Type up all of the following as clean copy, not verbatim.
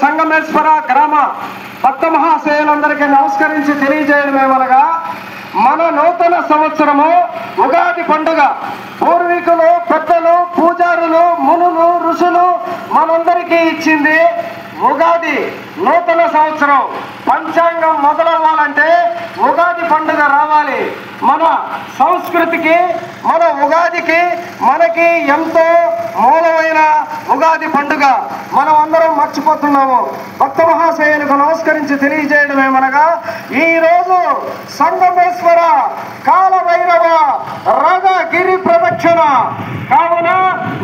సంగమేశ్వర గ్రామ భక్త మహాశయులందరికీ నమస్కరించి తెలియజేయడమేమనగా, మన నూతన సంవత్సరము ఉగాది పండుగ పూర్వీకులు, పెద్దలు, పూజారులు, మునులు, ఋషులు మనందరికీ ఇచ్చింది ఉగాది నూతన సంవత్సరం. పంచాంగం మొదలవ్వాలంటే ఉగాది పండుగ రావాలి. మన సంస్కృతికి, మన ఉగాదికి, మనకి ఎంతో మూలమైన ఉగాది పండుగ మనం అందరం మర్చిపోతున్నాము. భక్త మహాశయులకు నమస్కరించి తెలియజేయడమేమనగా, ఈరోజు సంగమేశ్వర కాలభైరవ రథగిరి ప్రదక్షిణ కావున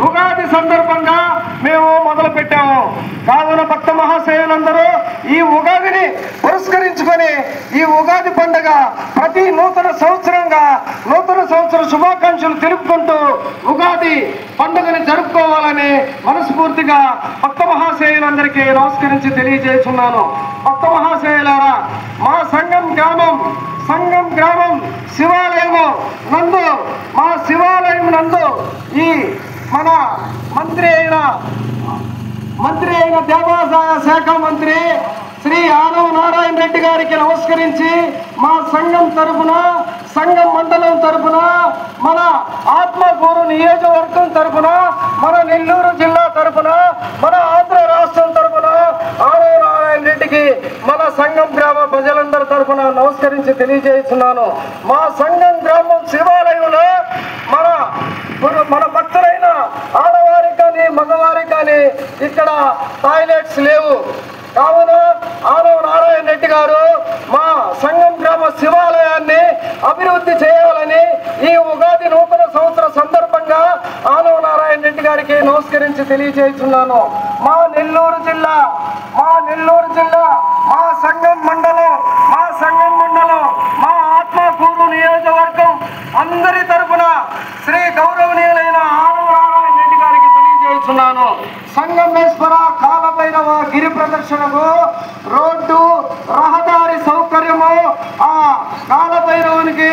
ఉగాది సందర్భంగా మేము మొదలు పెట్టాము. కావున భక్త మహాశయులందరూ ఈ ఉగాదిని పురస్కరించుకొని ఈ ఉగాది పండుగ ప్రతి నూతన సంవత్సరంగా నూతన సంవత్సర శుభాకాంక్షలు తెలుపుకుంటూ ఉగాది పండుగని జరుపుకోవాలని మనస్ఫూర్తిగా భక్త మహాశయులందరికీ నమస్కరించి తెలియజేస్తున్నాను. భక్త మహాశయులారా, మా సంఘం గ్రామం శివాలయం నందు, మా శివాలయం నందు ఈ మన మంత్రి అయిన దేవాదాయ శాఖ మంత్రి శ్రీ ఆనవ నారాయణ రెడ్డి గారికి నమస్కరించి మా సంఘం తరపున, సంఘం మండలం తరపున, మన ఆత్మకూరు నియోజకవర్గం తరపున, మన నెల్లూరు జిల్లా తరపున, మన ఆంధ్ర రాష్ట్రం తరపున ఆనవ నారాయణ రెడ్డికి మన సంఘం గ్రామ ప్రజలందరి తరపున నమస్కరించి తెలియజేస్తున్నాను. మా సంఘం గ్రామం శివాలయంలో మన భక్తులైన ఆడవారికి కానీ మగవారికి కానీ ఇక్కడ టాయిలెట్స్ లేవు. కావున ఆనవ నారాయణ రెడ్డి గారు మా సంఘం గ్రామ శివాలయాన్ని అభివృద్ధి చేయాలని ఈ ఉగాది నూతన సంవత్సర సందర్భంగా ఆనవ నారాయణ రెడ్డి గారికి నమస్కరించి తెలియజేస్తున్నాను. మా నెల్లూరు జిల్లా మా సంఘం మండలం మా ఆత్మకూరు నియోజకవర్గం అందరి తరపున శ్రీ గౌరవనీయులైన ఆనవ నారాయణ రెడ్డి గారికి తెలియజేస్తున్నాను. సంగమేశ్వర కాలభైరవ గిరి ప్రదర్శనకు రోడ్డు, రహదారి సౌకర్యము, ఆ కాలభైరవునికి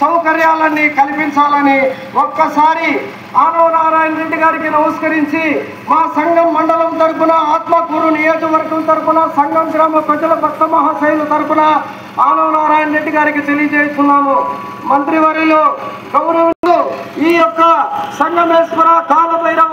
సౌకర్యాలన్నీ కల్పించాలని ఒక్కసారి ఆనవ నారాయణ రెడ్డి గారికి నమస్కరించి మా సంఘం మండలం తరపున, ఆత్మకూరు నియోజకవర్గం తరపున, సంఘం గ్రామ ప్రజల భక్త మహాశయుల తరపున ఆనవ నారాయణ రెడ్డి గారికి తెలియజేస్తున్నాము. మంత్రివర్యులు, గౌరవులు, ఈ యొక్క సంగమేశ్వర కాలభైరవ